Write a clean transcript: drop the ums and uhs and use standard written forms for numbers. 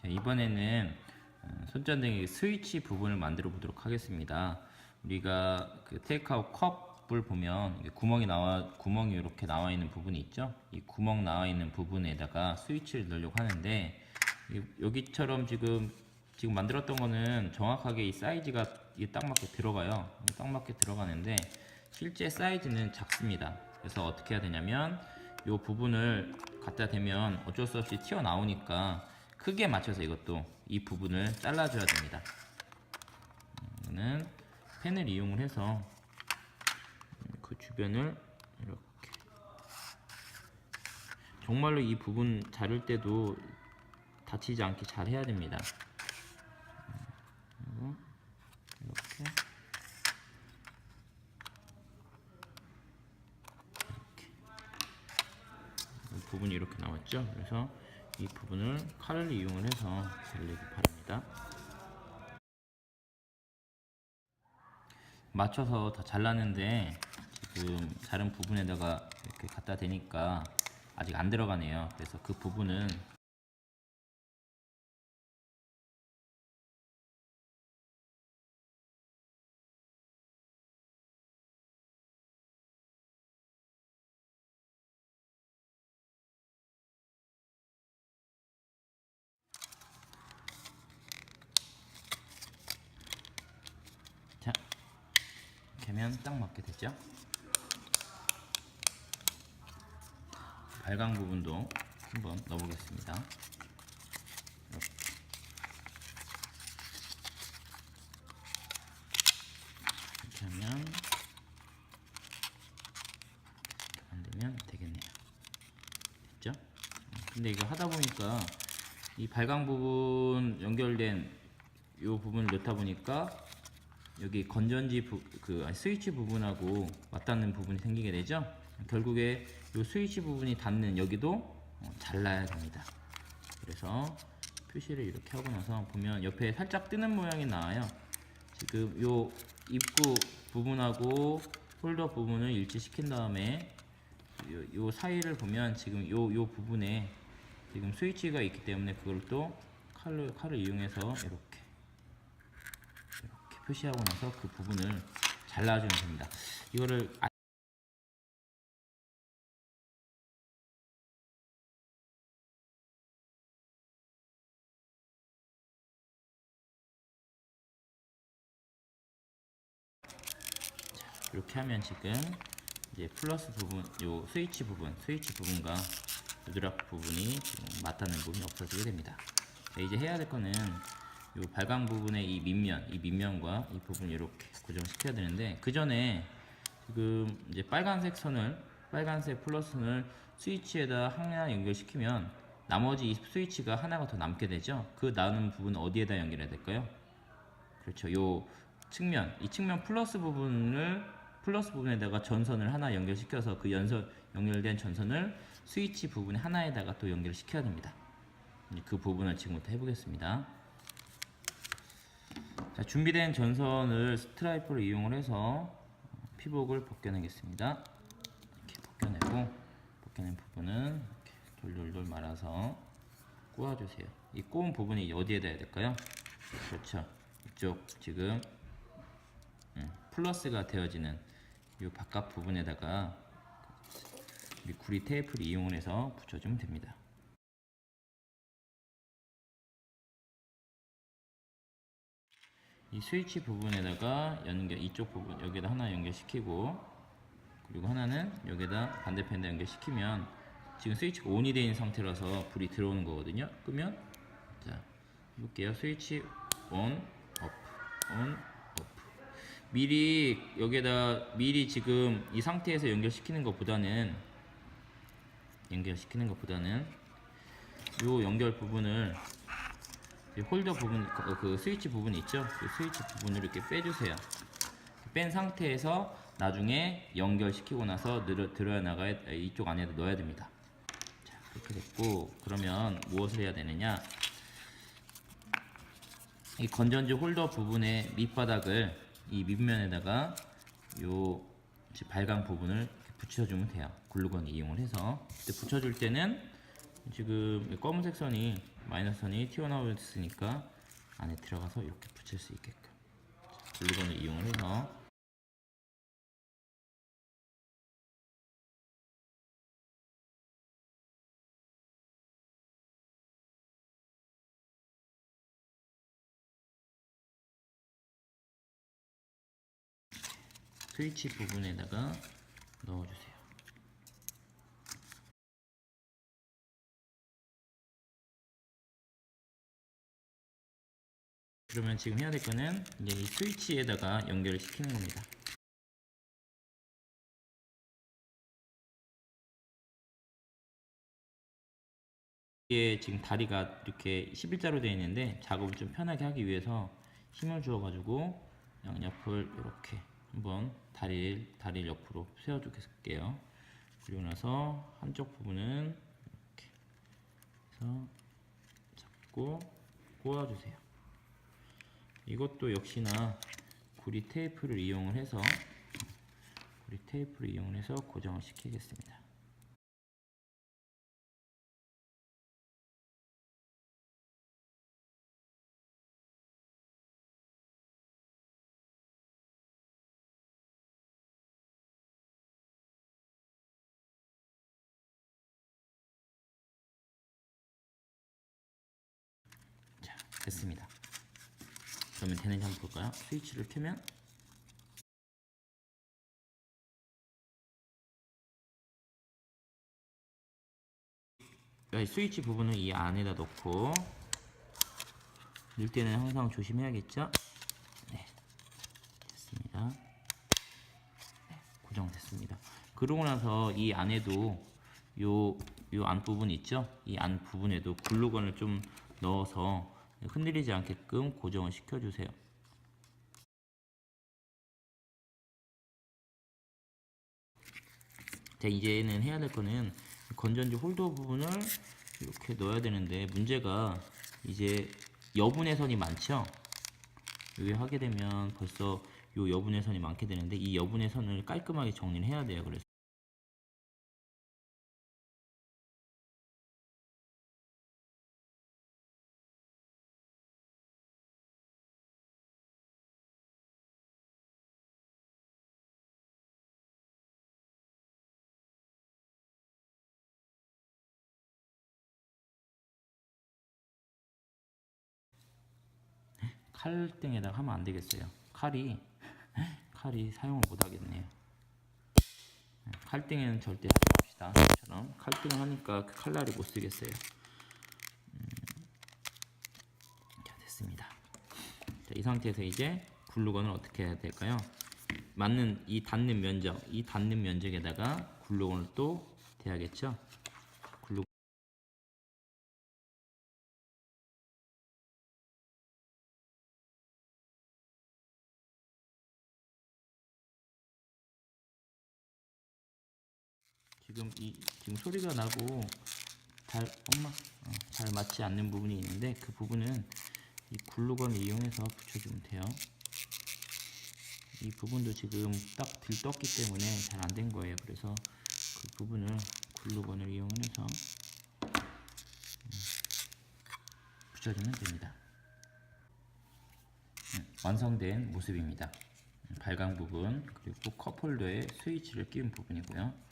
자, 이번에는 손전등의 스위치 부분을 만들어 보도록 하겠습니다. 우리가 그 테이크아웃 컵을 보면 구멍이 이렇게 나와 있는 부분이 있죠. 이 구멍 나와 있는 부분에다가 스위치를 넣으려고 하는데, 여기처럼 지금 만들었던 거는 정확하게 이 사이즈가 딱 맞게 들어가요. 딱 맞게 들어가는데 실제 사이즈는 작습니다. 그래서 어떻게 해야 되냐면, 이 부분을 갖다 대면 어쩔 수 없이 튀어나오니까 크기에 맞춰서 이것도 이 부분을 잘라줘야 됩니다. 이거는 펜을 이용을 해서 그 주변을 이렇게, 정말로 이 부분 자를 때도 다치지 않게 잘 해야 됩니다. 이렇게 부분이 이렇게 나왔죠. 그래서 이 부분을 칼을 이용을 해서 자르기 바랍니다. 맞춰서 다 잘랐는데 지금 자른 부분에다가 이렇게 갖다 대니까 아직 안 들어가네요. 그래서 그 부분은 자, 이렇게 하면 딱 맞게 되죠. 발광 부분도 한번 넣어보겠습니다. 이렇게 하면, 만들면 되겠네요. 됐죠? 근데 이거 하다 보니까 이 발광 부분 연결된 이 부분을 넣다 보니까 여기 건전지 스위치 부분하고 맞닿는 부분이 생기게 되죠. 결국에 이 스위치 부분이 닿는 여기도 잘라야 됩니다. 그래서 표시를 이렇게 하고 나서 보면 옆에 살짝 뜨는 모양이 나와요. 지금 요 입구 부분하고 홀더 부분을 일치시킨 다음에 요 사이를 보면 지금 요 부분에 지금 스위치가 있기 때문에 그걸 또 칼을 이용해서 이렇게 표시하고 나서 그 부분을 잘라주면 됩니다. 이거를 이렇게 하면 지금 이제 플러스 부분, 요 스위치 부분과 누드락 부분이 지금 맞닿는 부분이 없어지게 됩니다. 자, 이제 해야 될 거는 요 발광 부분의 이 밑면과 이 부분을 이렇게 고정시켜야 되는데, 그 전에 지금 이제 빨간색 플러스선을 스위치에다 하나 연결시키면 나머지 이 스위치가 하나가 더 남게 되죠. 그 남은 부분은 어디에다 연결해야 될까요? 그렇죠. 이 측면 플러스 부분에다가 전선을 하나 연결시켜서 그 연결된 전선을 스위치 부분 하나에다가 또 연결시켜야 됩니다. 그 부분을 지금부터 해보겠습니다. 자, 준비된 전선을 스트라이퍼를 이용을 해서 피복을 벗겨내겠습니다. 이렇게 벗겨낸 부분은 이렇게 돌돌돌 말아서 꼬아주세요. 이 꼬은 부분이 어디에다 해야 될까요? 그렇죠. 이쪽 지금 플러스가 되어지는 이 바깥 구리 테이프를 이용을 해서 붙여주면 됩니다. 이 스위치 부분에다가 이쪽 부분 여기다 하나 연결시키고, 그리고 하나는 여기다 반대편에 연결시키면 지금 스위치가 ON이 되어 있는 상태라서 불이 들어오는 거거든요. 끄면, 자, 해볼게요. 스위치 ON, OFF. 미리 지금 이 상태에서 연결시키는 것보다는 요 연결 부분을, 홀더 부분, 그 스위치 부분이 있죠. 그 스위치 부분을 이렇게 빼주세요. 뺀 상태에서 나중에 연결시키고 나서 이쪽 안에 넣어야 됩니다. 자, 그렇게 됐고, 그러면 무엇을 해야 되느냐? 이 건전지 홀더 부분의 밑바닥을 이 밑면에다가 요 발광 부분을 붙여주면 돼요. 글루건 이용을 해서. 근데 붙여줄 때는 지금 검은색 선이 마이너스 선이 튀어나왔으니까 안에 들어가서 이렇게 붙일 수 있게끔 글루건을 이용을 해서 스위치 부분에다가 넣어주세요. 그러면 지금 해야 될 거는 이제 이 스위치에다가 연결을 시키는 겁니다. 이게 지금 다리가 이렇게 11자로 되어 있는데 작업을 좀 편하게 하기 위해서 힘을 주어 가지고 양옆을 이렇게 한번 다리를 옆으로 세워 줄게요. 그리고 나서 한쪽 부분은 이렇게 해서 잡고 꼬아 주세요. 이것도 역시나 구리 테이프를 이용을 해서 고정을 시키겠습니다. 자, 됐습니다. 그러면 되는지 한번 볼까요? 스위치를 켜면 스위치 부분을 이 안에다 넣고 넣을 때는 항상 조심해야겠죠? 네, 됐습니다. 네, 고정됐습니다. 그러고 나서 이 안에도 요 안부분 있죠? 이 안부분에도 글루건을 좀 넣어서 흔들리지 않게끔 고정을 시켜주세요. 자, 이제는 해야 될 거는 건전지 홀더 부분을 이렇게 넣어야 되는데 문제가 이제 여분의 선이 많죠? 여기 하게 되면 벌써 요 여분의 선이 많게 되는데 이 여분의 선을 깔끔하게 정리를 해야 돼요. 그래서 칼등에다가 하면 안 되겠어요. 칼이 사용을 못 하겠네요. 칼등에는 절대 하지 맙시다. 처럼 칼등을 하니까 그 칼날이 못 쓰겠어요. 자, 됐습니다. 자, 이 상태에서 이제 글루건을 어떻게 해야 될까요? 이 닿는 면적에다가 글루건을 또 대야겠죠? 지금 소리가 나고 잘 맞지 않는 부분이 있는데 그 부분은 이 글루건을 이용해서 붙여주면 돼요. 이 부분도 지금 딱 들떴기 때문에 잘 안 된 거예요. 그래서 그 부분을 글루건을 이용해서 붙여주면 됩니다. 완성된 모습입니다. 발광 부분 그리고 컵홀더에 스위치를 끼운 부분이고요.